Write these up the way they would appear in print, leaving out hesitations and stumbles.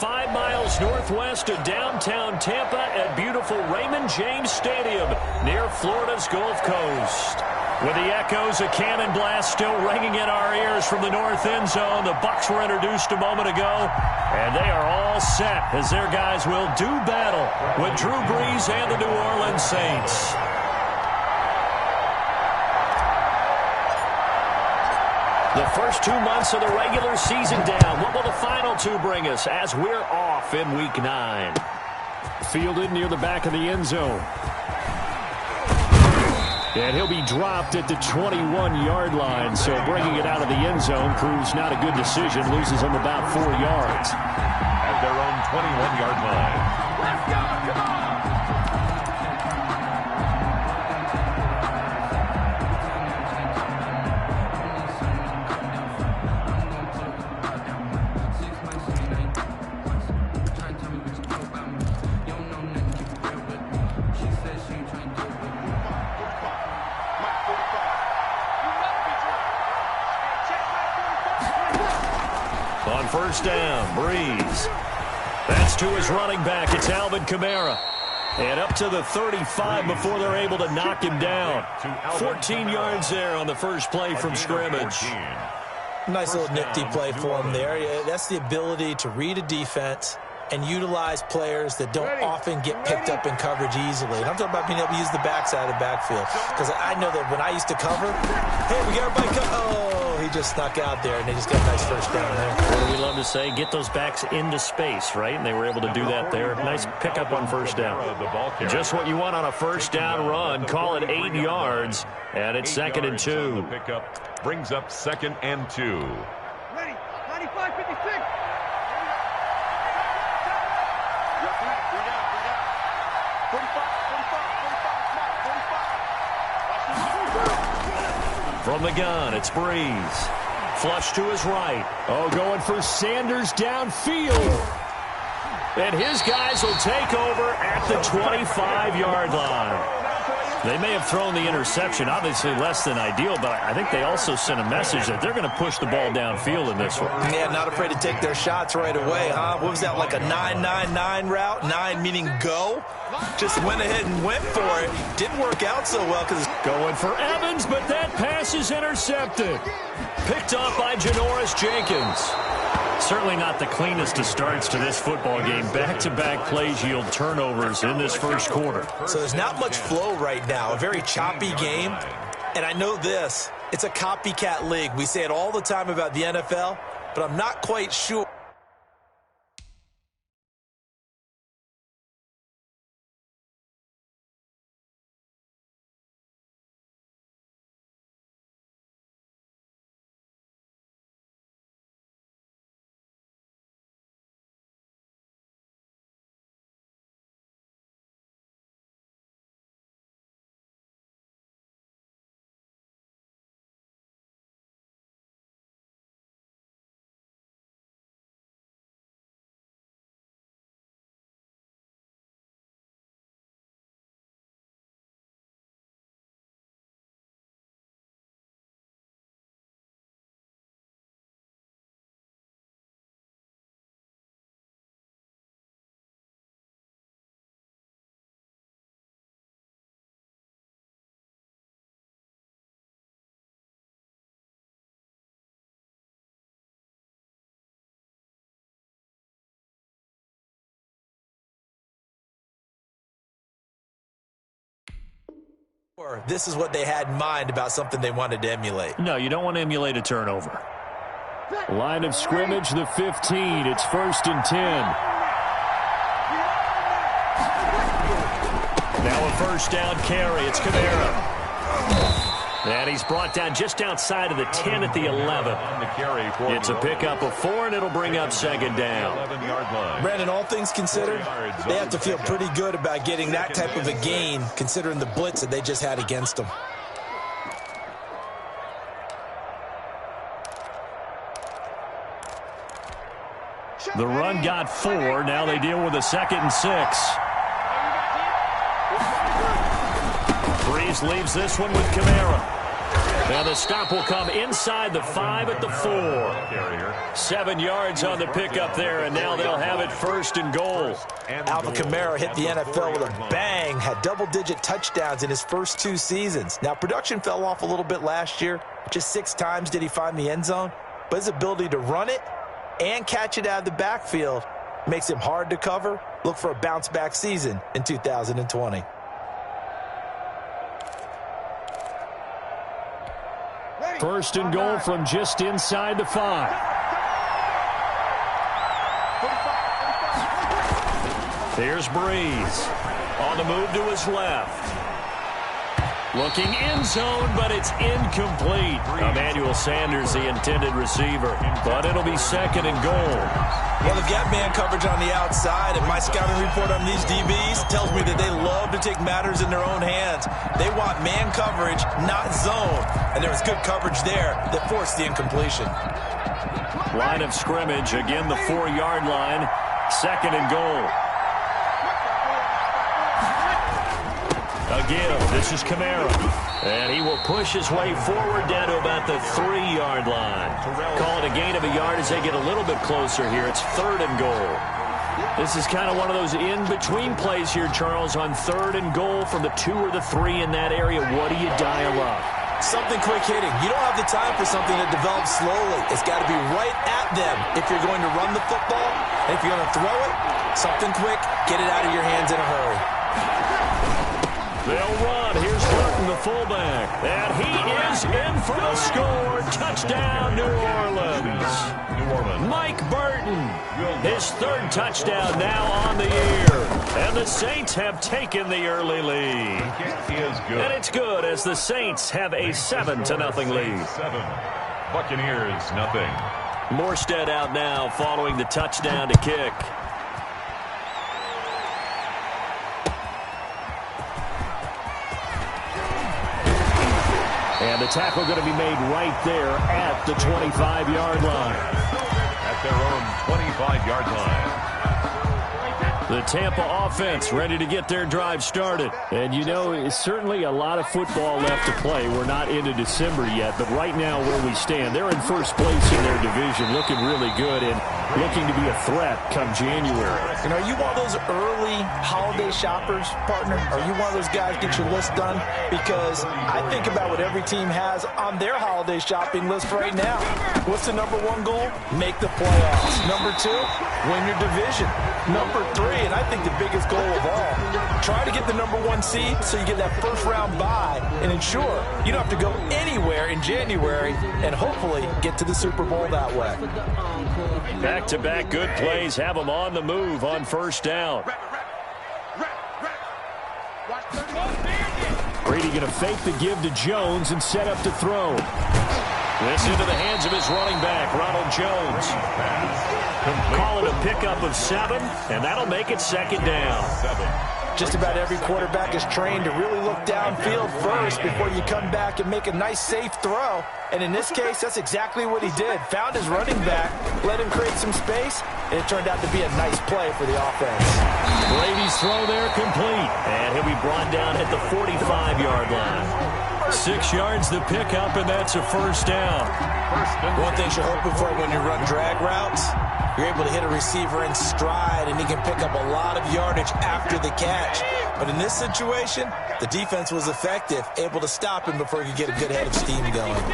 5 miles northwest of downtown Tampa at beautiful Raymond James Stadium near Florida's Gulf Coast. With the echoes of cannon blast still ringing in our ears from the north end zone, the Bucs were introduced a moment ago, and they are all set as their guys will do battle with Drew Brees and the New Orleans Saints. The first 2 months of the regular season down. What will the final 2 bring us as we're off in Week 9? Fielded near the back of the end zone. And he'll be dropped at the 21-yard line, so bringing it out of the end zone proves not a good decision. Loses him about 4 yards. At their own 21-yard line. Let's go, come on! On first down, Brees. That's to his running back. It's Alvin Kamara. And up to the 35 before they're able to knock him down. 14 yards there on the first play from scrimmage. Nice little nifty play for him there. That's the ability to read a defense and utilize players that don't often get picked up in coverage easily. And I'm talking about being able to use the backside of the backfield. Because I know that when I used to cover, hey, we got everybody oh, he just snuck out there, and they just got a nice first down there. What do we love to say? Get those backs into space, right? And they were able to do that there. Nice pickup on first down. Just what you want on a first down run. Call it 8 yards, and it's 2nd and 2. The pickup brings up 2nd and 2. Ready, 95, 56. From the gun, it's Brees. Flush to his right. Oh, going for Sanders downfield. And his guys will take over at the 25-yard line. They may have thrown the interception, obviously less than ideal, but I think they also sent a message that they're going to push the ball downfield in this one. Yeah, not afraid to take their shots right away, huh? What was that, like a 9-9-9 route? 9 meaning go? Just went ahead and went for it. Didn't work out so well because going for Evans, but that pass is intercepted. Picked up by Janoris Jenkins. Certainly not the cleanest of starts to this football game. Back-to-back plays yield turnovers in this first quarter. So there's not much flow right now. A very choppy game. And I know this. It's a copycat league. We say it all the time about the NFL, but I'm not quite sure. This is what they had in mind about something they wanted to emulate. No, you don't want to emulate a turnover. Line of scrimmage, the 15. It's 1st and 10. Now a first down carry. It's Kamara. And he's brought down just outside of the 10 at the 11. It's a pickup of 4, and it'll bring up 2nd down. Brandon, all things considered, they have to feel pretty good about getting that type of a gain, considering the blitz that they just had against them. The run got 4. Now they deal with a 2nd and 6. Brees leaves this one with Kamara. And the stop will come inside the 5 at the 4. 7 yards on the pickup there, and now they'll have it 1st and goal. Alvin Kamara hit the NFL with a bang, had double-digit touchdowns in his first 2 seasons. Now, production fell off a little bit last year. Just 6 times did he find the end zone. But his ability to run it and catch it out of the backfield makes him hard to cover. Look for a bounce-back season in 2020. First and goal from just inside the 5. Here's Breeze. On the move to his left. Looking end zone, but it's incomplete. Emmanuel Sanders, the intended receiver. But it'll be 2nd and goal. Well, they've got man coverage on the outside, and my scouting report on these DBs tells me that they love to take matters in their own hands. They want man coverage, not zone. And there was good coverage there that forced the incompletion. Line of scrimmage, again the 4-yard line. 2nd and goal. Again, this is Kamara. And he will push his way forward down to about the 3-yard line. Call it a gain of a yard as they get a little bit closer here. It's 3rd and goal. This is kind of one of those in-between plays here, Charles, on 3rd and goal from the 2 or the 3 in that area. What do you dial up? Something quick hitting. You don't have the time for something that develops slowly. It's got to be right at them if you're going to run the football. And if you're going to throw it, something quick, get it out of your hands in a hurry. They'll run. Here's Burton, the fullback. And he is in for the score. Touchdown, New Orleans. Mike Burton, his 3rd touchdown now on the year. And the Saints have taken the early lead. And it's good as the Saints have a 7-0 lead. 7. Buccaneers, nothing. Morstead out now following the touchdown to kick. And the tackle going to be made right there at the 25-yard line. At their own 25-yard line. The Tampa offense ready to get their drive started. And, you know, it's certainly a lot of football left to play. We're not into December yet, but right now where we stand, they're in first place in their division, looking really good and looking to be a threat come January. And are you one of those early holiday shoppers, partner? Are you one of those guys get your list done? Because I think about what every team has on their holiday shopping list right now. What's the number 1 goal? Make the playoffs. Number 2, win your division. Number 3, and I think the biggest goal of all, try to get the number 1 seed so you get that first-round bye and ensure you don't have to go anywhere in January and hopefully get to the Super Bowl that way. Back-to-back good plays have them on the move on 1st down. Brady going to fake the give to Jones and set up to throw. This into the hands of his running back, Ronald Jones. Call it a pickup of 7, and that'll make it 2nd down. Just about every quarterback is trained to really look downfield first before you come back and make a nice, safe throw. And in this case, that's exactly what he did. Found his running back, let him create some space, and it turned out to be a nice play for the offense. Brady's throw there complete, and he'll be brought down at the 45-yard line. 6 yards the pickup, and that's a 1st down. One thing you're hoping for when you run drag routes, you're able to hit a receiver in stride, and he can pick up a lot of yardage after the catch. But in this situation, the defense was effective, able to stop him before he could get a good head of steam going.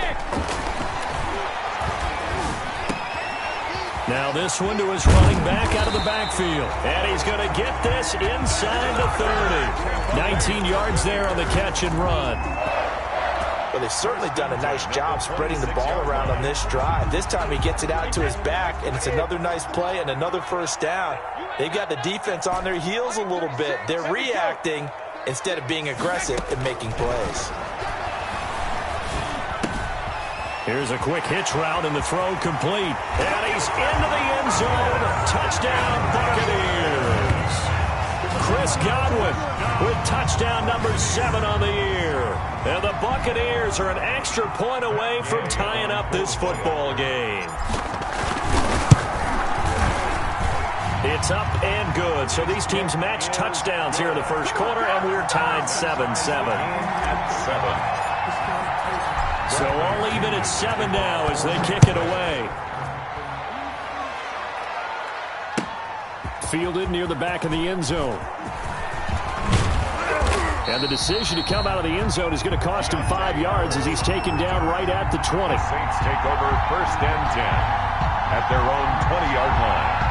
Now this one to his running back out of the backfield. And he's going to get this inside the 30. 19 yards there on the catch and run. Well, they've certainly done a nice job spreading the ball around on this drive. This time he gets it out to his back, and it's another nice play and another 1st down. They've got the defense on their heels a little bit. They're reacting instead of being aggressive and making plays. Here's a quick hitch route, and the throw complete. And he's into the end zone. Touchdown, Buccaneers. Chris Godwin with touchdown number 7 on the year. And the Buccaneers are an extra point away from tying up this football game. It's up and good. So these teams match touchdowns here in the 1st quarter, and we're tied 7-7. At 7. So all even at 7 now as they kick it away. Fielded near the back of the end zone. And the decision to come out of the end zone is going to cost him 5 yards as he's taken down right at the 20. Saints take over 1st and 10 at their own 20-yard line.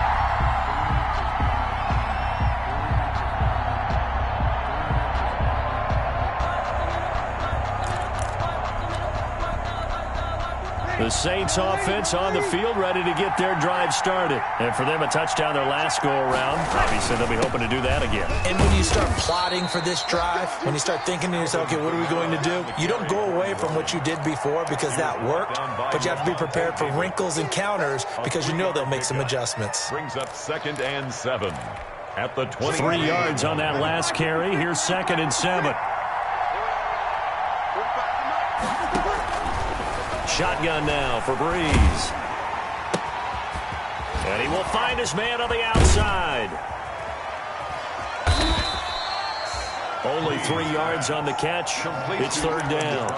The Saints offense on the field, ready to get their drive started. And for them, a touchdown their last go-around. Obviously, they'll be hoping to do that again. And when you start plotting for this drive, when you start thinking to yourself, okay, what are we going to do? You don't go away from what you did before because that worked, but you have to be prepared for wrinkles and counters because you know they'll make some adjustments. Brings up 2nd and 7 at the 20. 3 yards on that last carry. Here's 2nd and 7. Shotgun now for Breeze. And he will find his man on the outside. Only 3 yards on the catch. It's 3rd down.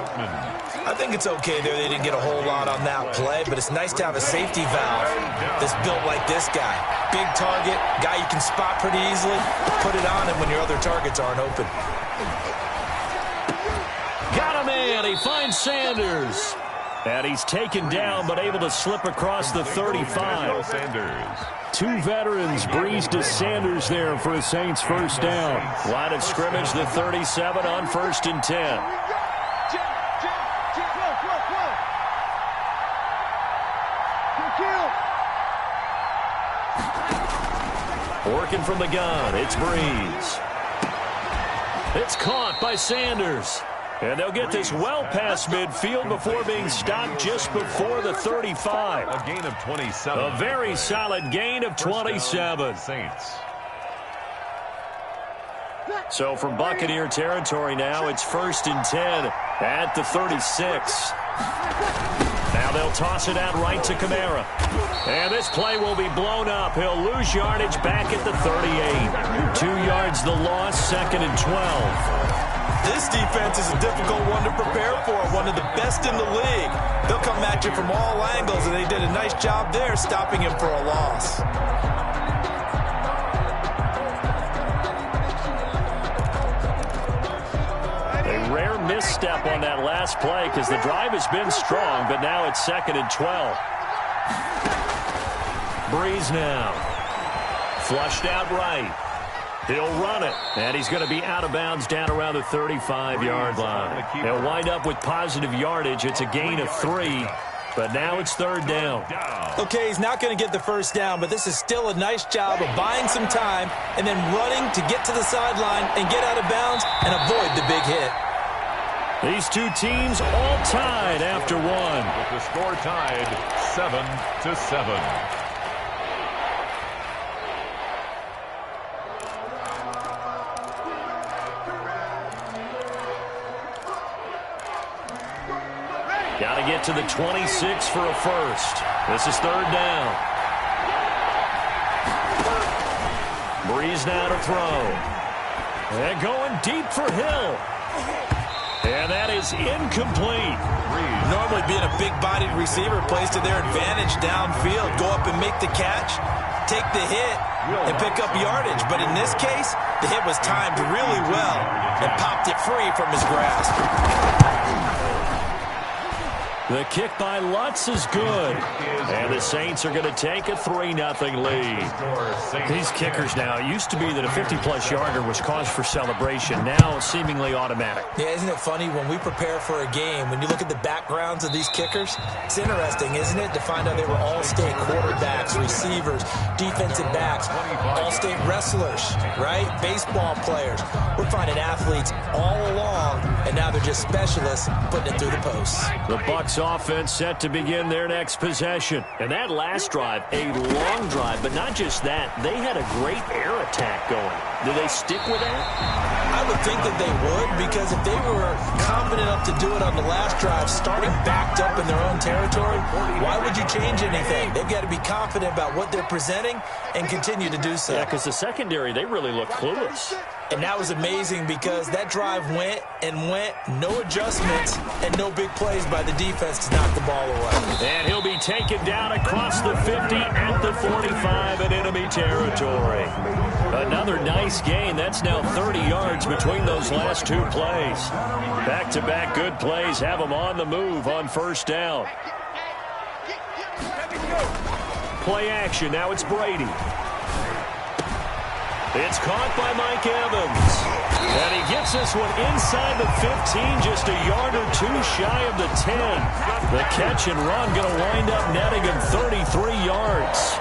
I think it's okay there. They didn't get a whole lot on that play, but it's nice to have a safety valve that's built like this guy. Big target, guy you can spot pretty easily. Put it on him when your other targets aren't open. Got a man. He finds Sanders. And he's taken down, but able to slip across the 35. Two veterans, Breeze to Sanders there for a Saints 1st down. Line of scrimmage, the 37 on 1st and 10. Working from the gun, it's Breeze. It's caught by Sanders. And they'll get this well past midfield before being stopped just before the 35. A gain of 27. A very solid gain of 27. Saints. So from Buccaneer territory now, it's 1st and 10 at the 36. Now they'll toss it out right to Kamara. And this play will be blown up. He'll lose yardage back at the 38. 2 yards the loss, 2nd and 12. This defense is a difficult one to prepare for, one of the best in the league. They'll come at you from all angles, and they did a nice job there stopping him for a loss. A rare misstep on that last play because the drive has been strong, but now it's 2nd and 12. Breeze now. Flushed out right. He'll run it, and he's going to be out of bounds down around the 35-yard line. They'll wind up with positive yardage. It's a gain of 3, but now it's 3rd down. Okay, he's not going to get the 1st down, but this is still a nice job of buying some time and then running to get to the sideline and get out of bounds and avoid the big hit. These two teams all tied after one. With the score tied 7-7. Got to get to the 26 for a first. This is 3rd down. Breeze now to throw. And going deep for Hill. And that is incomplete. Normally being a big-bodied receiver plays to their advantage downfield. Go up and make the catch, take the hit, and pick up yardage. But in this case, the hit was timed really well and popped it free from his grasp. The kick by Lutz is good. And the Saints are going to take a 3-0 lead. These kickers now, it used to be that a 50-plus yarder was cause for celebration. Now seemingly automatic. Yeah, isn't it funny when we prepare for a game, when you look at the backgrounds of these kickers, it's interesting, isn't it, to find out they were all-state quarterbacks, receivers, defensive backs, all-state wrestlers, right? Baseball players. We're finding athletes all along, and now they're just specialists putting it through the posts. The Bucs offense set to begin their next possession. And that last drive, a long drive, but not just that. They had a great air attack going. Do they stick with that? I would think that they would, because if they were confident enough to do it on the last drive, starting backed up in their own territory, why would you change anything? They've got to be confident about what they're presenting and continue to do so. Yeah, because the secondary, they really look clueless. And that was amazing because that drive went and went, no adjustments and no big plays by the defense to knock the ball away. And he'll be taken down across the 50 at the 45 in enemy territory. Another nice gain. That's now 30 yards between those last two plays. Back-to-back good plays have them on the move on first down. Play action. Now it's Brady. It's caught by Mike Evans. And he gets this one inside the 15, just a yard or two shy of the 10. The catch and run going to wind up netting him 33 yards.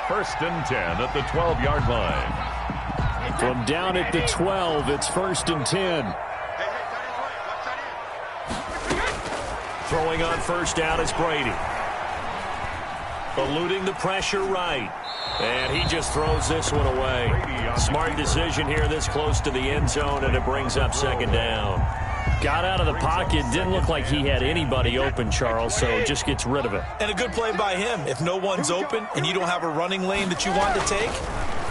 First and 10 at the 12-yard line. From down at the 12, it's first and 10. Throwing on first down is Brady. Eluding the pressure right. And he just throws this one away. Smart decision here this close to the end zone, and it brings up second down. Got out of the pocket. Didn't look like he had anybody open, Charles, so just gets rid of it. And a good play by him. If no one's open and you don't have a running lane that you want to take,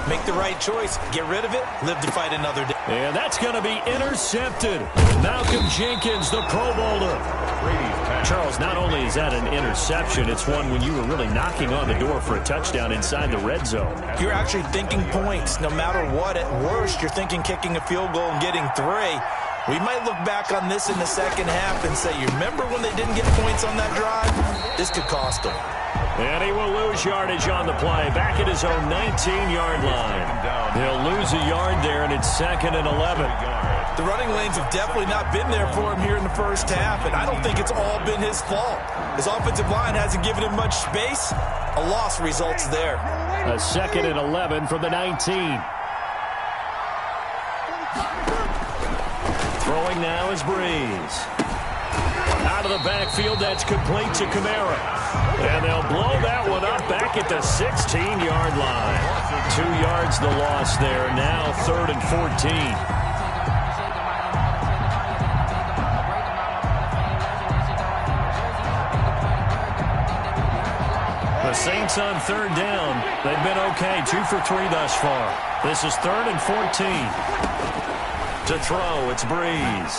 make the right choice. Get rid of it. Live to fight another day. And that's going to be intercepted. Malcolm Jenkins, the Pro Bowler. Charles, not only is that an interception, it's one when you were really knocking on the door for a touchdown inside the red zone. You're actually thinking points. No matter what, at worst, you're thinking kicking a field goal and getting 3. We might look back on this in the second half and say, you remember when they didn't get points on that drive? This could cost them. And he will lose yardage on the play. Back at his own 19-yard line. He'll lose a yard there, and it's second and 11. The running lanes have definitely not been there for him here in the first half, and I don't think it's all been his fault. His offensive line hasn't given him much space. A loss results there. A second and 11 from the 19. Throwing now is Breeze. Out of the backfield, that's complete to Kamara. And they'll blow that one up back at the 16-yard line. 2 yards the loss there. Now 3rd and 14. The Saints on 3rd down. They've been okay. 2 for 3 thus far. This is 3rd and 14. To throw, it's Breeze.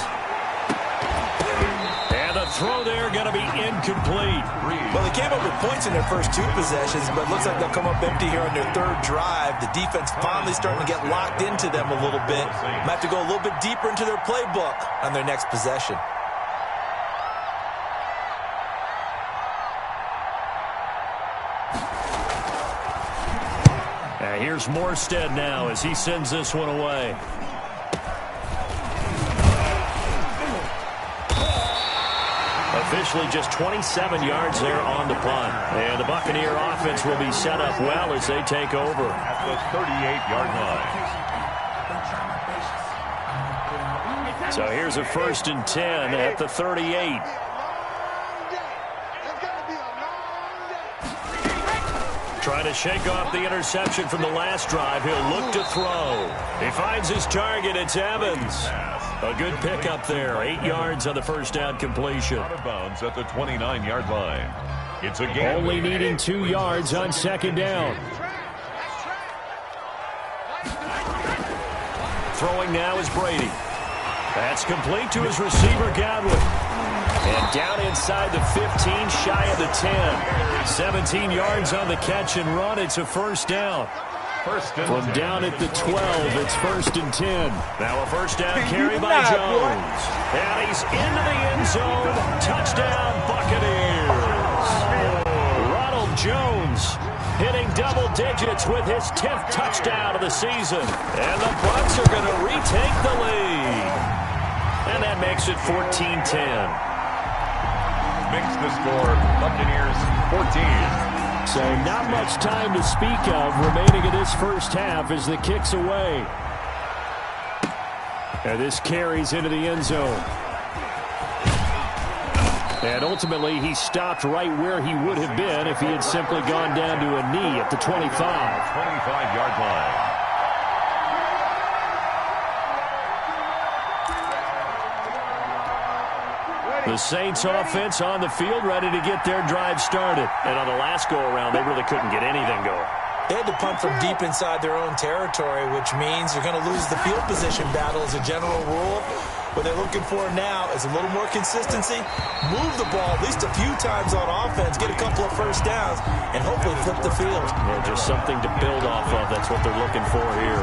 And the throw there going to be incomplete. Well, they came up with points in their first 2 possessions, but it looks like they'll come up empty here on their 3rd drive. The defense finally starting to get locked into them a little bit. Might have to go a little bit deeper into their playbook on their next possession. Here's Morstead now as he sends this one away. Officially just 27 yards there on the punt. And the Buccaneer offense will be set up well as they take over. At the 38-yard line. So here's a 1st and 10 at the 38. Trying to shake off the interception from the last drive. He'll look to throw. He finds his target. It's Evans. A good pickup there. 8 yards on the first down completion. Out of bounds at the 29-yard line. It's a game. Only needing 2 yards on 2nd down. Throwing now is Brady. That's complete to his receiver, Godwin. And down inside the 15, shy of the 10. 17 yards on the catch and run. It's a first down. From down at the 12, it's 1st and 10. Now a first down carry by Jones. And he's into the end zone. Touchdown, Buccaneers. Ronald Jones hitting double digits with his 10th touchdown of the season. And the Bucs are going to retake the lead. And that makes it 14-10. Makes the score Buccaneers 14. So not much time to speak of remaining in this first half as the kick's away. And this carries into the end zone. And ultimately he stopped right where he would have been if he had simply gone down to a knee at the 25. 25-yard line. The Saints offense on the field ready to get their drive started. And on the last go-around, they really couldn't get anything going. They had to punt from deep inside their own territory, which means you're going to lose the field position battle as a general rule. What they're looking for now is a little more consistency, move the ball at least a few times on offense, get a couple of first downs, and hopefully flip the field. Yeah, just something to build off of. That's what they're looking for here.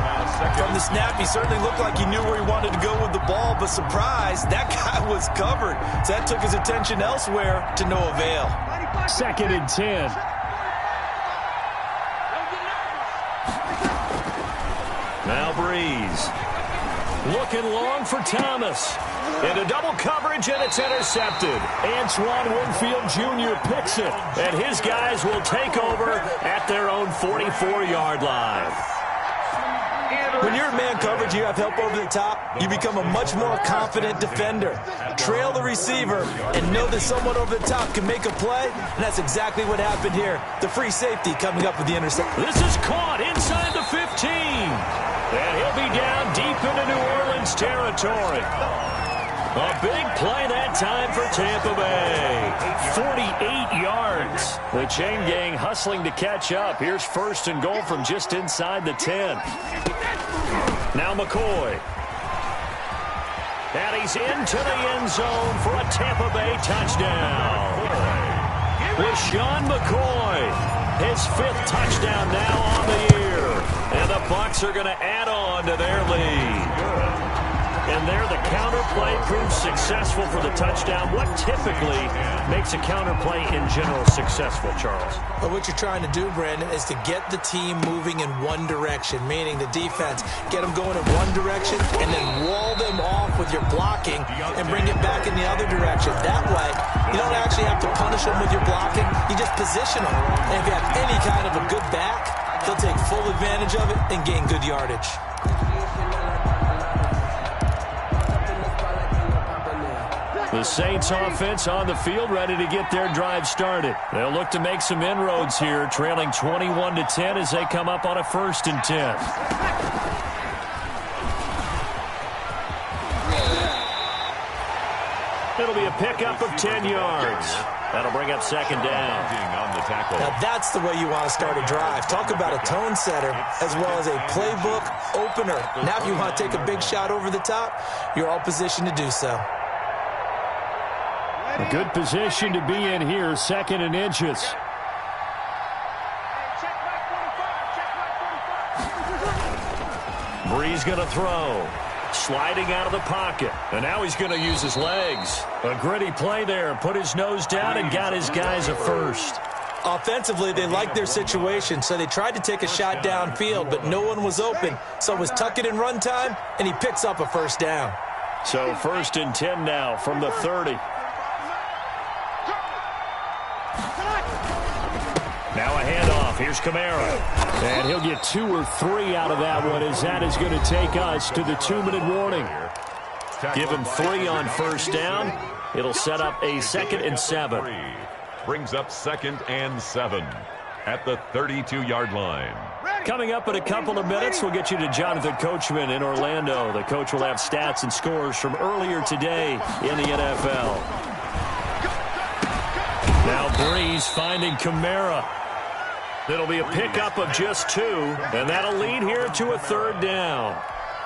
From the snap, he certainly looked like he knew where he wanted to go with the ball, but surprise, that guy was covered. So that took his attention elsewhere to no avail. 2nd and 10. Now Breeze. Looking long for Thomas. Into double coverage, and it's intercepted. Antoine Winfield Jr. picks it, and his guys will take over at their own 44-yard line. When you're in man coverage, you have help over the top, you become a much more confident defender. Trail the receiver and know that someone over the top can make a play, and that's exactly what happened here. The free safety coming up with the interception. This is caught inside the 15. And he'll be down deep into New Orleans territory. A big play that time for Tampa Bay. 48 yards. The chain gang hustling to catch up. Here's 1st and goal from just inside the 10. Now McCoy. And he's into the end zone for a Tampa Bay touchdown. With Sean McCoy, his 5th touchdown now on the year. And the Bucs are going to add on to their lead. And there the counterplay proves successful for the touchdown. What typically makes a counterplay in general successful, Charles? Well, what you're trying to do, Brandon, is to get the team moving in one direction, meaning the defense, get them going in one direction and then wall them off with your blocking and bring it back in the other direction. That way, you don't actually have to punish them with your blocking. You just position them. And if you have any kind of a good back, they'll take full advantage of it and gain good yardage. The Saints offense on the field, ready to get their drive started. They'll look to make some inroads here, trailing 21-10 as they come up on a 1st and 10. It'll be a pickup of 10 yards. That'll bring up 2nd down. Now that's the way you want to start a drive. Talk about a tone setter as well as a playbook opener. Now if you want to take a big shot over the top, you're all positioned to do so. A good position to be in here, 2nd and inches. Breeze going to throw. Sliding out of the pocket. And now he's going to use his legs. A gritty play there. Put his nose down and got his guys a 1st. Offensively, they liked their situation, so they tried to take a shot downfield, but no one was open. So it was tuck it in run time, and he picks up a 1st down. So 1st and 10 now from the 30. Now a handoff. Here's Kamara. And he'll get 2 or 3 out of that one, as that is going to take us to the 2-minute warning. Give him 3 on 1st down. It'll set up a 2nd and 7. Brings up 2nd and 7 at the 32-yard line. Coming up in a couple of minutes, we'll get you to Jonathan Coachman in Orlando. The coach will have stats and scores from earlier today in the NFL. Now Breeze finding Kamara. It'll be a pickup of just 2, and that'll lead here to a 3rd down.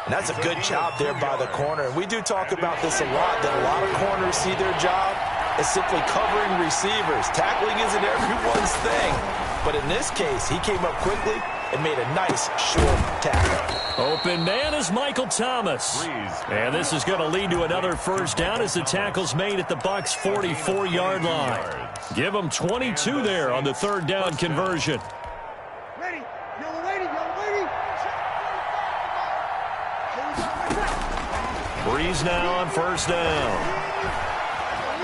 And that's a good job there by the corner. We do talk about this a lot, that a lot of corners see their job as simply covering receivers. Tackling isn't everyone's thing. But in this case, he came up quickly and made a nice short tackle. Open man is Michael Thomas. And this is going to lead to another 1st down as the tackle's made at the Bucs' 44-yard line. Give them 22 there on the 3rd down conversion. Ready. Yellow lady, yellow lady. Breeze now on 1st down.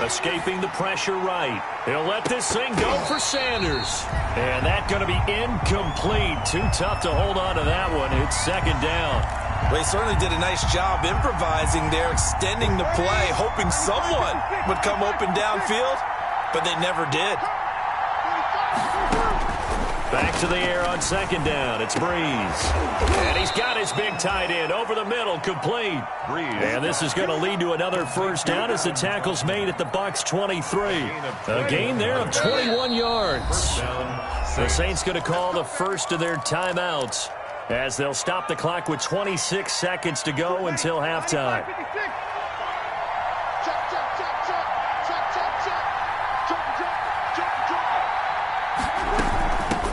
Escaping the pressure right. He'll let this thing go for Sanders. And that's going to be incomplete. Too tough to hold on to that one. It's 2nd down. Well, he certainly did a nice job improvising there, extending the play, hoping someone would come open downfield, but they never did. Back to the air on second down. It's Breeze. And he's got his big tight end over the middle, complete. And this is going to lead to another first down as the tackle's made at the Bucs 23. A gain there of 21 yards. The Saints going to call the first of their timeouts as they'll stop the clock with 26 seconds to go until halftime.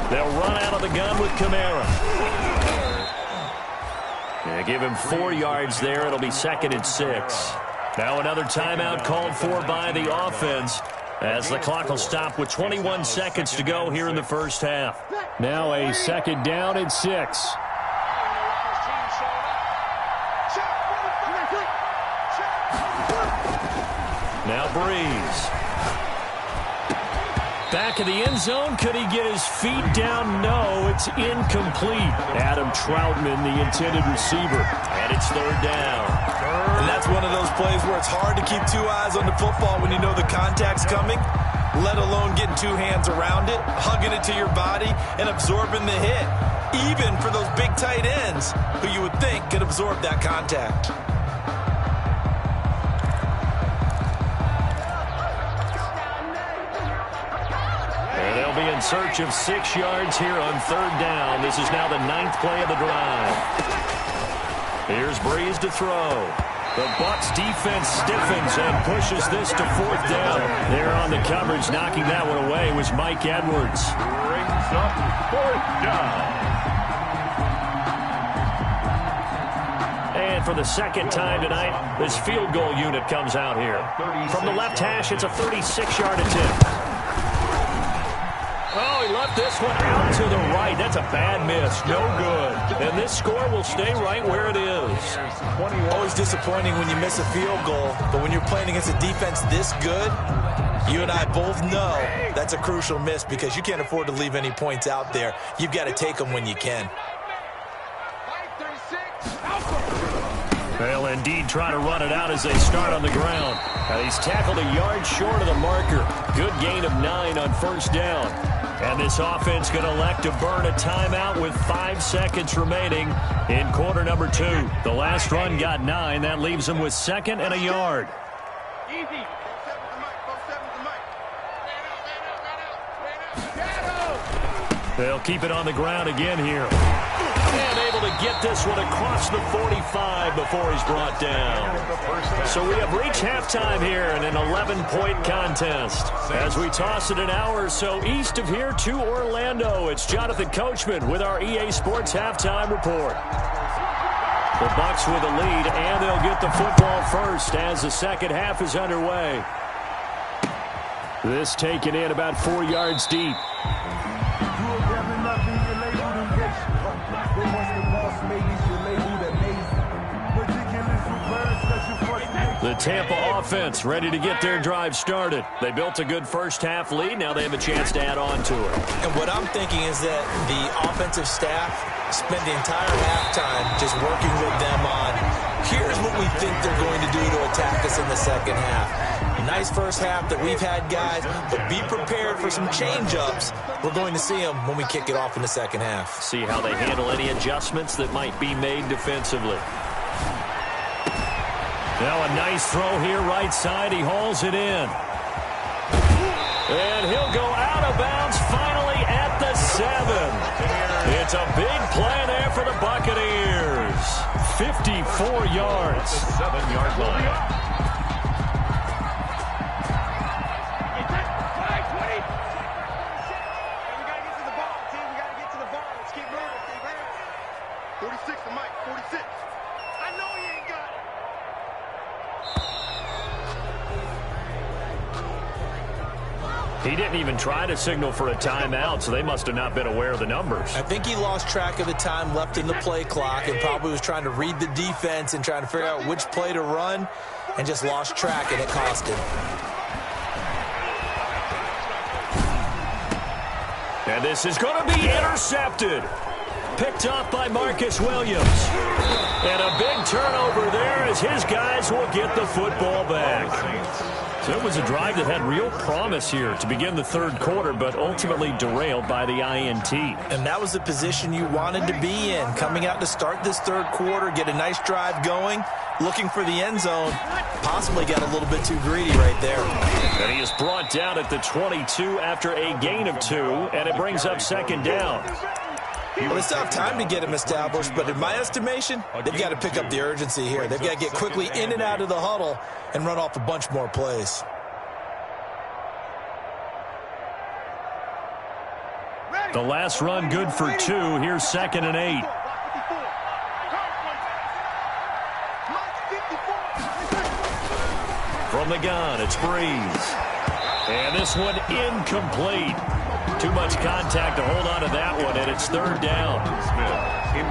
They'll run out of the gun with Kamara. Yeah, give him 4 yards there. It'll be 2nd and 6. Now another timeout called for by the offense as the clock will stop with 21 seconds to go here in the first half. Now a 2nd down and 6. Now Breeze. Back of the end zone. Could he get his feet down? No, it's incomplete. Adam Troutman, the intended receiver. And it's 3rd down. And that's one of those plays where it's hard to keep 2 eyes on the football when you know the contact's coming, let alone getting 2 hands around it, hugging it to your body, and absorbing the hit. Even for those big tight ends who you would think could absorb that contact. Be in search of 6 yards here on 3rd down. This is now the 9th play of the drive. Here's Breeze to throw. The Bucs defense stiffens and pushes this to 4th down. There on the coverage, knocking that one away was Mike Edwards. Brings up 4th down. And for the 2nd time tonight, this field goal unit comes out here. From the left hash, it's a 36-yard attempt. Oh, he left this one out to the right. That's a bad miss. No good. And this score will stay right where it is. Always disappointing when you miss a field goal, but when you're playing against a defense this good, you and I both know that's a crucial miss because you can't afford to leave any points out there. You've got to take them when you can. They'll indeed try to run it out as they start on the ground. He's tackled a yard short of the marker. Good gain of 9 on 1st down. And this offense going to elect to burn a timeout with 5 seconds remaining in quarter number 2. The last run got 9. That leaves them with 2nd and a yard. Easy. They'll keep it on the ground again here. And able to get this one across the 45 before he's brought down. So we have reached halftime here in an 11-point contest. As we toss it an hour or so east of here to Orlando, it's Jonathan Coachman with our EA Sports Halftime Report. The Bucs with a lead, and they'll get the football first as the 2nd half is underway. This taken in about 4 yards deep. The Tampa offense ready to get their drive started. They built a good first half lead. Now they have a chance to add on to it. And what I'm thinking is that the offensive staff spent the entire halftime just working with them on, here's what we think they're going to do to attack us in the 2nd half. Nice first half that we've had, guys, but be prepared for some change-ups. We're going to see them when we kick it off in the 2nd half. See how they handle any adjustments that might be made defensively. Now a nice throw here right side. He hauls it in. And he'll go out of bounds finally at the 7. It's a big play there for the Buccaneers. 54 yards. 7-yard line. He didn't even try to signal for a timeout, so they must have not been aware of the numbers. I think he lost track of the time left in the play clock and probably was trying to read the defense and trying to figure out which play to run and just lost track, and it cost him. And this is going to be intercepted. picked off by Marcus Williams. And a big turnover there as his guys will get the football back. So it was a drive that had real promise here to begin the third quarter, but ultimately derailed by the INT. And that was the position you wanted to be in, coming out to start this third quarter, get a nice drive going, looking for the end zone. Possibly got a little bit too greedy right there. And he is brought down at the 22 after a gain of 2, and it brings up second down. Well, they still have time to get him established, but in my estimation, they've got to pick up the urgency here. They've got to get quickly in and out of the huddle and run off a bunch more plays. The last run good for 2. Here's 2nd and 8. From the gun, it's Breeze. And this one incomplete. Too much contact to hold on to that one, and it's 3rd down.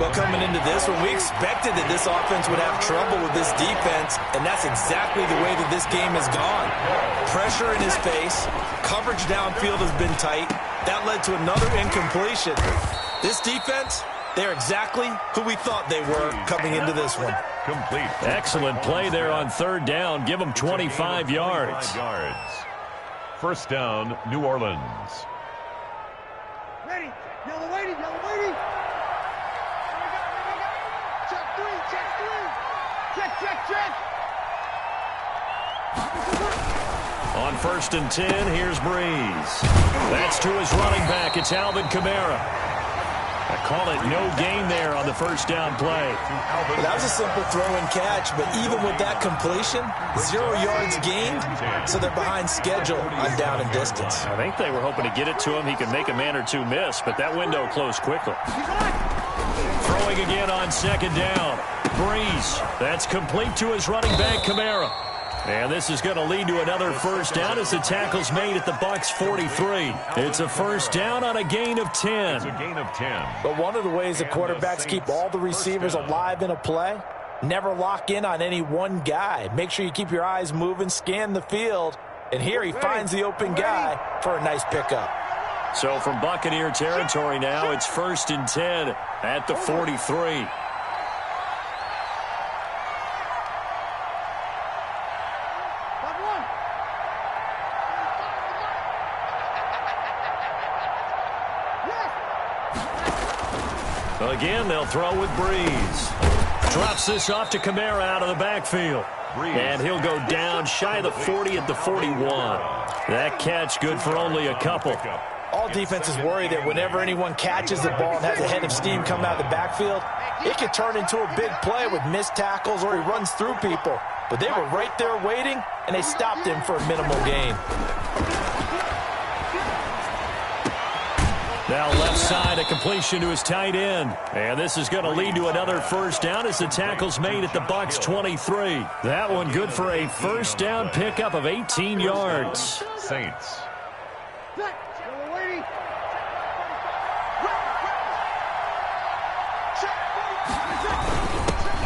But coming into this one, we expected that this offense would have trouble with this defense, and that's exactly the way that this game has gone. Pressure in his face, coverage downfield has been tight. That led to another incompletion. This defense, they're exactly who we thought they were coming into this one. Complete. Excellent play there on 3rd down. Give them 25 yards. 25 yards. First down, New Orleans. Ready. Yellow waiting. Yellow waiting. Check 3. Check 3. Check, check, check. On 1st and 10, here's Breeze. That's to his running back. It's Alvin Kamara. I call it no gain there on the first down play. Well, that was a simple throw and catch, but even with that completion, 0 yards gained, so they're behind schedule on down and distance. I think they were hoping to get it to him. He could make a man or two miss, but that window closed quickly. Throwing again on 2nd down. Breeze. That's complete to his running back, Kamara. And this is going to lead to another first down as the tackle's made at the Bucs 43. It's a first down on a gain of 10. It's a gain of 10. But one of the ways the quarterbacks keep all the receivers alive in a play, never lock in on any one guy. Make sure you keep your eyes moving, scan the field, and here he finds the open guy for a nice pickup. So from Buccaneer territory now, it's 1st and 10 at the 43. Again, they'll throw with Breeze. Drops this off to Kamara out of the backfield. And he'll go down shy of the 40 at the 41. That catch good for only a couple. All defenses worry that whenever anyone catches the ball and has a head of steam come out of the backfield, it could turn into a big play with missed tackles or he runs through people. But they were right there waiting, and they stopped him for a minimal gain. Now left side, a completion to his tight end. And this is going to lead to another first down as the tackle's made at the Bucs 23. That one good for a first down pickup of 18 yards. Saints.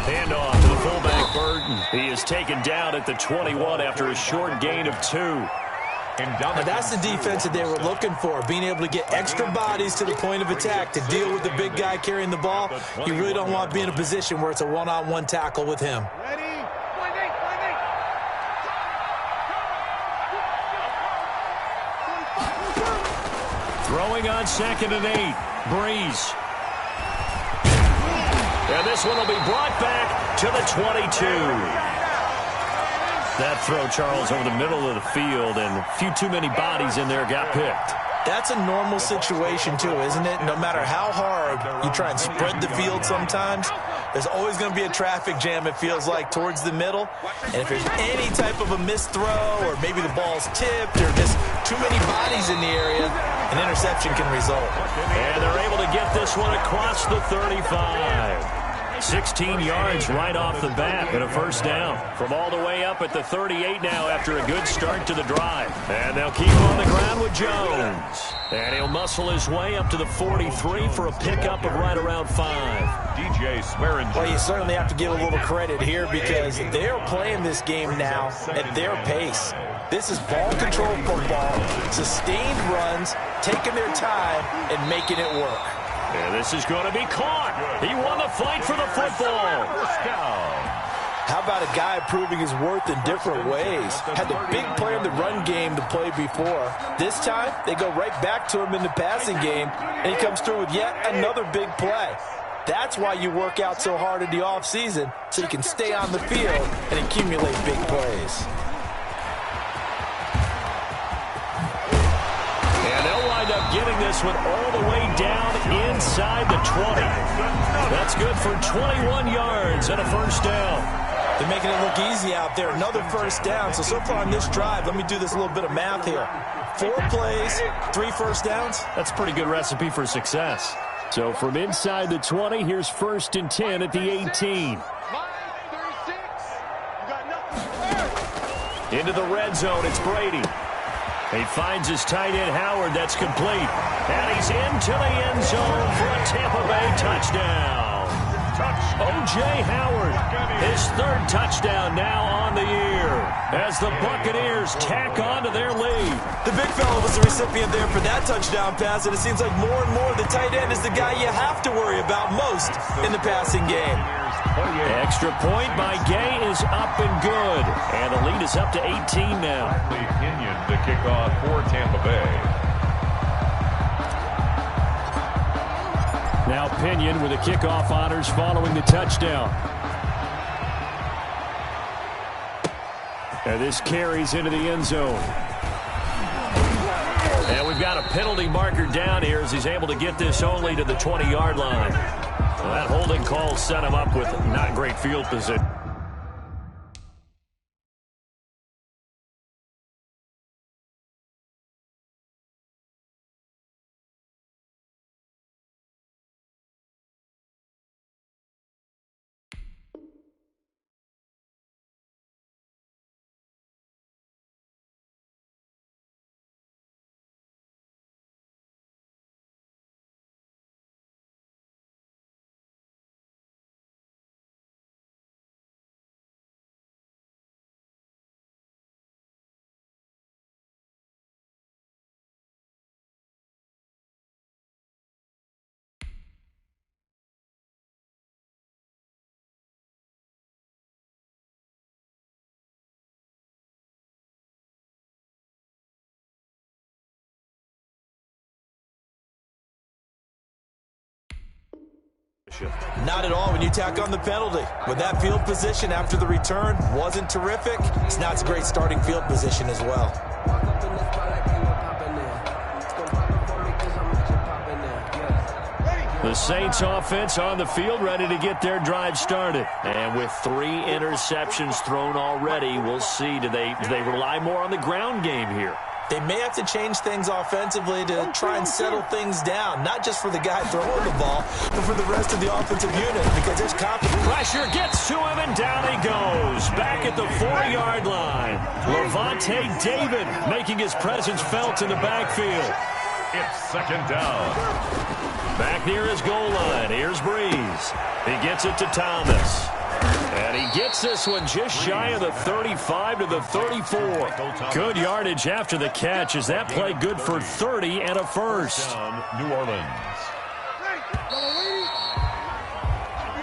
Handoff to the fullback Burton. He is taken down at the 21 after a short gain of 2. Now that's the defense that they were looking for, being able to get extra bodies to the point of attack to deal with the big guy carrying the ball. You really don't want to be in a position where it's a one-on-one tackle with him. Throwing on 2nd and 8. Breeze. And this one will be brought back to the 22. That throw, Charles, over the middle of the field, and a few too many bodies in there got picked. That's a normal situation, too, isn't it? No matter how hard you try and spread the field sometimes, there's always going to be a traffic jam, it feels like, towards the middle. And if there's any type of a missed throw or maybe the ball's tipped or just too many bodies in the area, an interception can result. And they're able to get this one across the 35. 16 yards right off the bat, and a first down. From all the way up at the 38 now after a good start to the drive. And they'll keep on the ground with Jones. And he'll muscle his way up to the 43 for a pickup of right around 5. DJ Swearinger. Well, you certainly have to give a little credit here because they're playing this game now at their pace. This is ball control football, sustained runs, taking their time and making it work. And this is going to be caught. He won the fight for the football. First down. How about a guy proving his worth in different ways? Had the big play in the run game to play before. This time, they go right back to him in the passing game, and he comes through with yet another big play. That's why you work out so hard in the offseason, so you can stay on the field and accumulate big plays. And they'll wind up getting this one all the way down inside the 20. That's good for 21 yards and a first down. They're making it look easy out there. Another first down. So far on this drive, let me do this little bit of math here. 4 plays, 3 first downs. That's a pretty good recipe for success. So from inside the 20, here's 1st and 10 at the 18. Into the red zone, it's Brady. He finds his tight end, Howard. That's complete. And he's into the end zone for a Tampa Bay touchdown. O.J. Howard, his 3rd touchdown now on the year as the Buccaneers tack on to their lead. The big fella was the recipient there for that touchdown pass, and it seems like more and more the tight end is the guy you have to worry about most in the passing game. Extra point by Gay is up and good, and the lead is up to 18 now. Pinion to kick off for Tampa Bay. Now Pinion with the kickoff honors following the touchdown. And this carries into the end zone. And we've got a penalty marker down here as he's able to get this only to the 20-yard line. Well, that holding call set him up with not great field position. Not at all when you tack on the penalty. With that field position after the return wasn't terrific, it's not a great starting field position as well. The Saints offense on the field ready to get their drive started. And with 3 interceptions thrown already, we'll see. Do they rely more on the ground game here? They may have to change things offensively to try and settle things down, not just for the guy throwing the ball, but for the rest of the offensive unit, because there's confidence. Pressure gets to him, and down he goes. Back at the 4-yard line. Levante David making his presence felt in the backfield. It's 2nd down. Back near his goal line. Here's Breeze. He gets it to Thomas. And he gets this one just shy of the 35 to the 34. Good yardage after the catch. Is that play good for 30 and a first? New Orleans.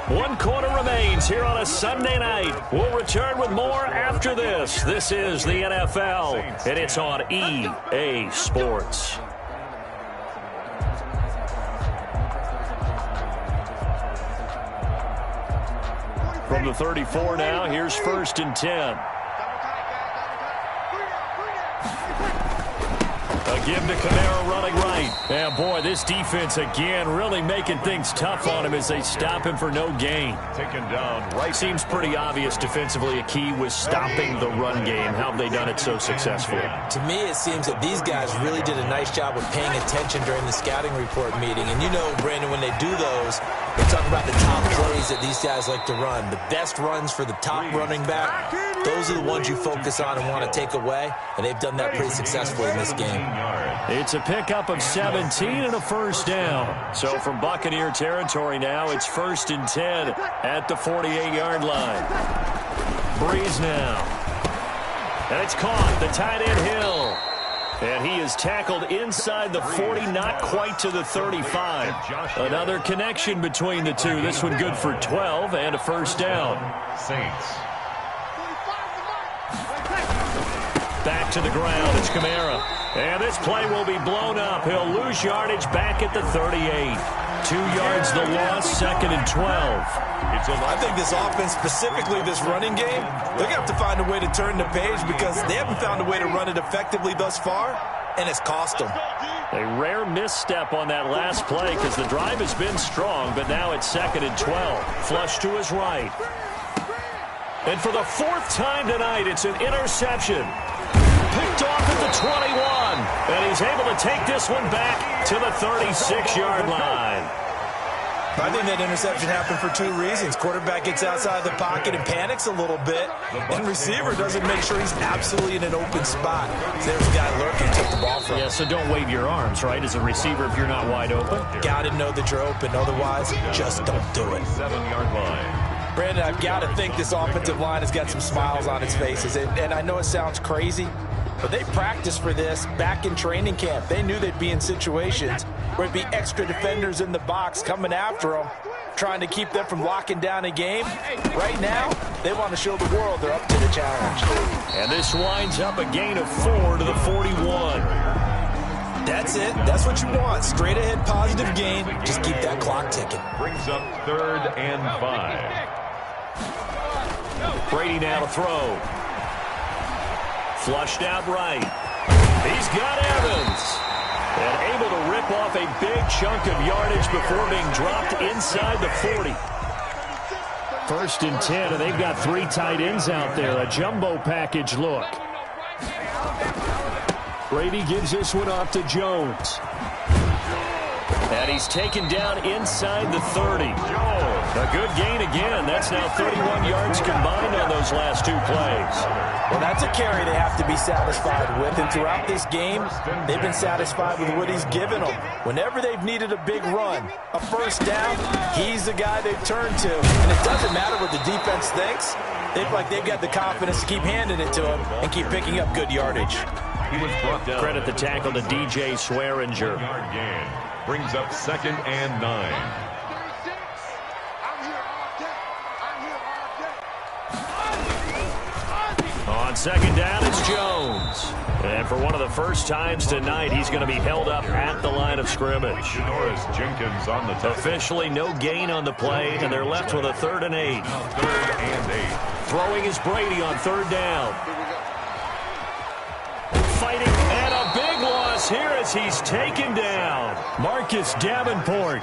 1 quarter remains here on a Sunday night. We'll return with more after this. This is the NFL, and it's on EA Sports. From the 34 now, here's 1st and 10. A give to Kamara running right. And boy, this defense again really making things tough on him as they stop him for no gain. Taken down right. Seems pretty obvious defensively a key was stopping the run game. How have they done it so successfully? To me, it seems that these guys really did a nice job of paying attention during the scouting report meeting. And you know, Brandon, when they do those, they're talking about the top plays that these guys like to run. The best runs for the top running back. Those are the ones you focus on and want to take away. And they've done that pretty successfully in this game. It's a pickup of 17 and a first down. So from Buccaneer territory now, it's 1st and 10 at the 48-yard line. Breeze now. And it's caught. The tight end Hill. And he is tackled inside the 40, not quite to the 35. Another connection between the two. This one good for 12 and a first down. Saints. Back to the ground. It's Kamara. And this play will be blown up. He'll lose yardage back at the 38. 2 yards the loss, 2nd and 12. I think this offense, specifically this running game, they're going to have to find a way to turn the page because they haven't found a way to run it effectively thus far, and it's cost them. A rare misstep on that last play because the drive has been strong, but now it's 2nd and 12. Flush to his right. And for the 4th time tonight, it's an interception. Picked off at the 21, and he's able to take this one back to the 36-yard line. I think that interception happened for 2 reasons. Quarterback gets outside the pocket and panics a little bit, and receiver doesn't make sure he's absolutely in an open spot. So there's a guy lurking, took the ball from him. Yeah, so don't wave your arms, right, as a receiver if you're not wide open. Got to know that you're open. Otherwise, just don't do it. 7-yard line. Brandon, I've got to think this offensive line has got some smiles on its faces. And I know it sounds crazy, but they practiced for this back in training camp. They knew they'd be in situations where it'd be extra defenders in the box coming after them, trying to keep them from locking down a game. Right now, they want to show the world they're up to the challenge. And this winds up a gain of 4 to the 41. That's it. That's what you want. Straight ahead positive gain. Just keep that clock ticking. Brings up 3rd and 5. Brady now to throw. Flushed out right. He's got Evans. And able to rip off a big chunk of yardage before being dropped inside the 40. 1st and 10, and they've got 3 tight ends out there. A jumbo package look. Brady gives this one off to Jones. And he's taken down inside the 30. A good gain again. That's now 31 yards combined on those last 2 plays. Well, that's a carry they have to be satisfied with. And throughout this game, they've been satisfied with what he's given them. Whenever they've needed a big run, a first down, he's the guy they've turned to. And it doesn't matter what the defense thinks. They've got the confidence to keep handing it to him and keep picking up good yardage. He was brought down. Credit the tackle to DJ Swearinger. Brings up 2nd and 9. On 2nd down, it's Jones. And for one of the first times tonight, he's going to be held up at the line of scrimmage. Norris Jenkins on the touchdown. Officially no gain on the play, and they're left with a 3rd and 8. 3rd and 8. Throwing is Brady on 3rd down. Fighting, and a big loss here as he's taken down. Marcus Davenport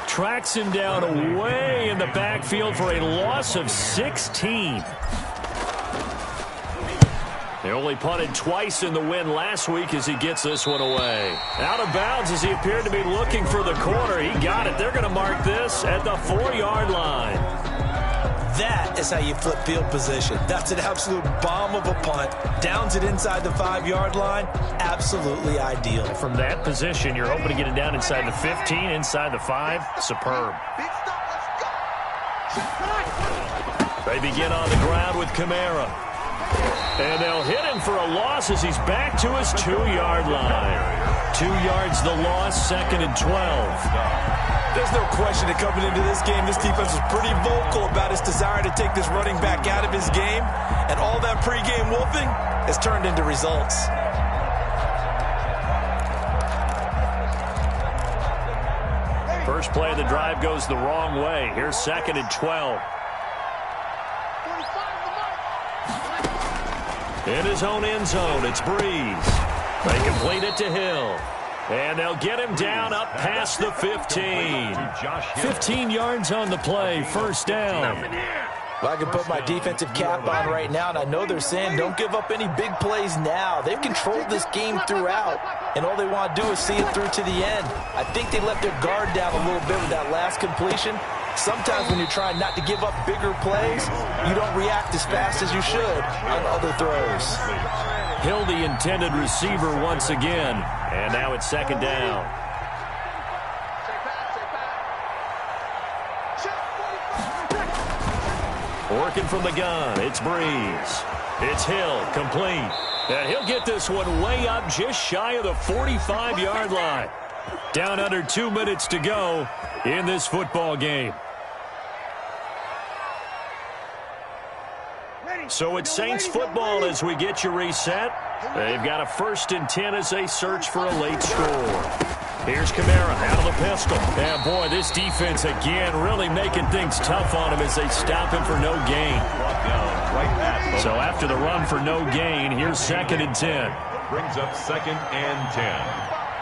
tracks him down away in the backfield for a loss of 16. They only punted twice in the win last week as he gets this one away. Out of bounds as he appeared to be looking for the corner. He got it. They're going to mark this at the 4-yard line. That is how you flip field position. That's an absolute bomb of a punt. Downs it inside the 5-yard line. Absolutely ideal. From that position, you're hoping to get it down inside the 15, inside the 5. Superb. They begin on the ground with Kamara. And they'll hit him for a loss as he's back to his 2-yard line. 2 yards the loss, 2nd and 12. There's no question that coming into this game, this defense was pretty vocal about its desire to take this running back out of his game. And all that pregame wolfing has turned into results. First play of the drive goes the wrong way. Here's 2nd and 12. In his own end zone, it's Breeze. They complete it to Hill. And they'll get him down up past the 15. 15 yards on the play, 1st down. Well, I can put my defensive cap on right now, and I know they're saying don't give up any big plays now. They've controlled this game throughout, and all they want to do is see it through to the end. I think they let their guard down a little bit with that last completion. Sometimes when you're trying not to give up bigger plays, you don't react as fast as you should on other throws. Hill, the intended receiver once again. And now it's 2nd down. Working from the gun, it's Breeze. It's Hill, complete. And he'll get this one way up just shy of the 45-yard line. Down under 2 minutes to go in this football game. So it's Saints football as we get you reset. They've got a 1st and 10 as they search for a late score. Here's Kamara out of the pistol. And, boy, this defense again really making things tough on him as they stop him for no gain. So after the run for no gain, here's 2nd and 10. Brings up 2nd and 10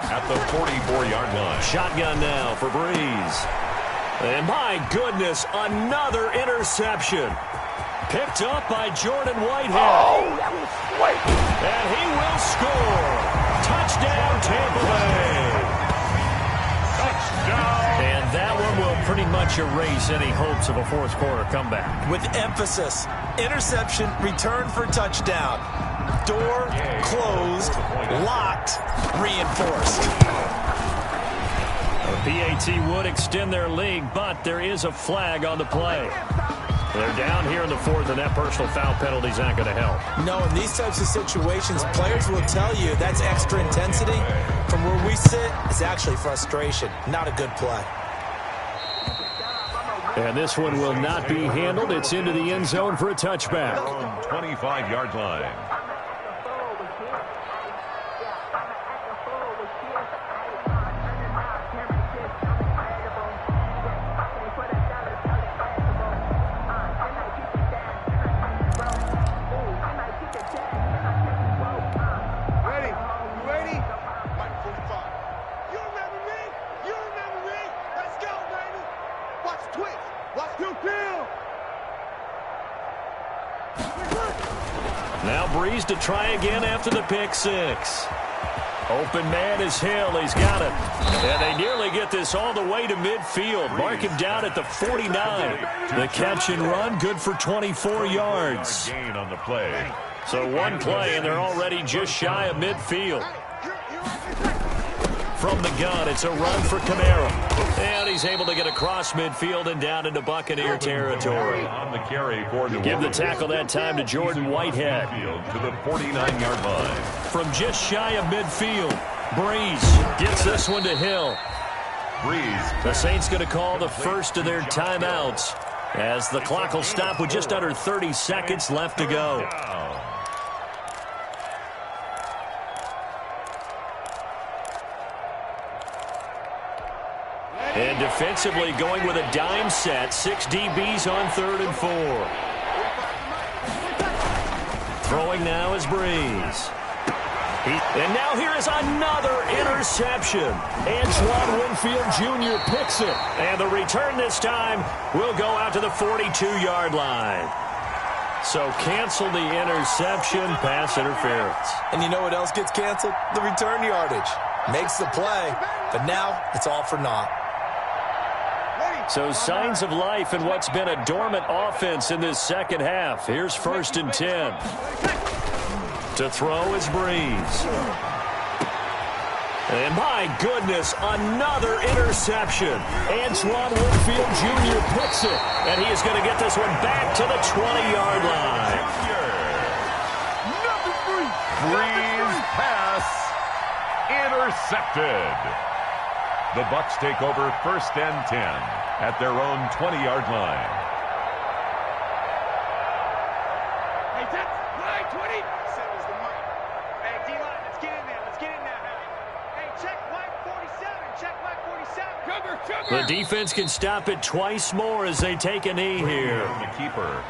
at the 44-yard line. Shotgun now for Breeze. And, my goodness, another interception. Picked up by Jordan Whitehead. And he will score. Touchdown, Tampa Bay. Touchdown. And that one will pretty much erase any hopes of a fourth-quarter comeback. With emphasis, interception, return for touchdown. Door closed, locked, reinforced. The PAT would extend their lead, but there is a flag on the play. They're down here in the 4th, and that personal foul penalty is not going to help. No, in these types of situations, players will tell you that's extra intensity. From where we sit, it's actually frustration. Not a good play. And this one will not be handled. It's into the end zone for a touchback. 25-yard line. Now Breeze to try again after the pick six. Open man is Hill. He's got it. And they nearly get this all the way to midfield. Mark him down at the 49. The catch and run, good for 24 yards. Gain on the play. So one play, and they're already just shy of midfield. From the gun, it's a run for Kamara. And he's able to get across midfield and down into Buccaneer territory. On the carry for New Give the Orleans. tackle that time to Jordan Whitehead. To the 49-yard line. From just shy of midfield, Breeze gets this one to Hill. Breeze. The Saints going to call the first of their timeouts as the clock will stop with just under 30 seconds left to go. And defensively going with a dime set. 6 DBs on 3rd and 4. Throwing now is Breeze. And now here is another interception. Antoine Winfield Jr. picks it. And the return this time will go out to the 42-yard line. So cancel the interception, pass interference. And you know what else gets canceled? The return yardage. Makes the play, but now it's all for naught. So signs of life in what's been a dormant offense in this second half. Here's 1st and 10. To throw is Breeze. And my goodness, another interception. Antoine Winfield Jr. picks it. And he is going to get this one back to the 20-yard line. Breeze pass intercepted. The Bucs take over 1st and 10 at their own 20-yard line. Hey, that's line 20. Settles the mark. Hey, D-line, let's get in there. Let's get in there, man. Hey, check line 47. Check line 47. The defense can stop it twice more as they take a knee here. The keeper.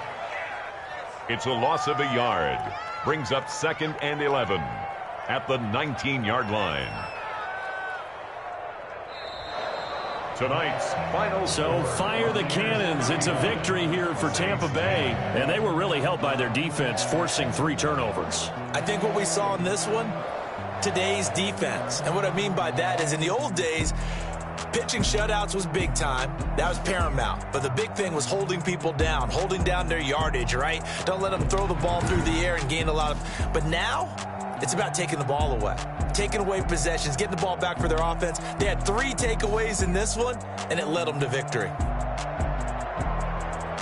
It's a loss of a yard. Brings up 2nd and 11 at the 19-yard line. Tonight's final. So fire the cannons. It's a victory here for Tampa Bay. And they were really helped by their defense, forcing 3 turnovers. I think what we saw in this one, today's defense. And what I mean by that is in the old days, pitching shutouts was big time. That was paramount. But the big thing was holding people down, holding down their yardage, right? Don't let them throw the ball through the air and gain a lot of... But now, it's about taking the ball away. Taking away possessions, getting the ball back for their offense. They had 3 takeaways in this one, and it led them to victory.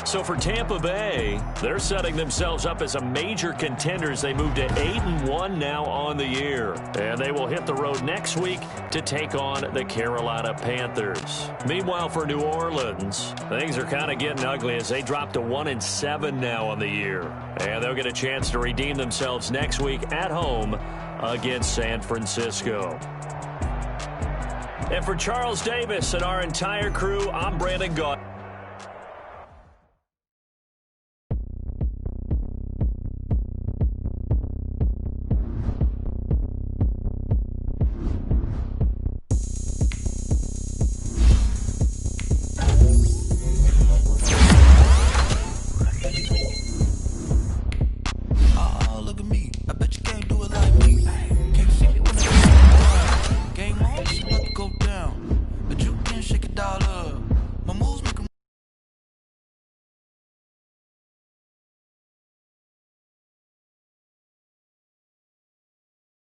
So for Tampa Bay, they're setting themselves up as a major contender as they move to 8-1 now on the year. And they will hit the road next week to take on the Carolina Panthers. Meanwhile, for New Orleans, things are kind of getting ugly as they drop to 1-7 now on the year. And they'll get a chance to redeem themselves next week at home against San Francisco. And for Charles Davis and our entire crew, I'm Brandon Gaudette.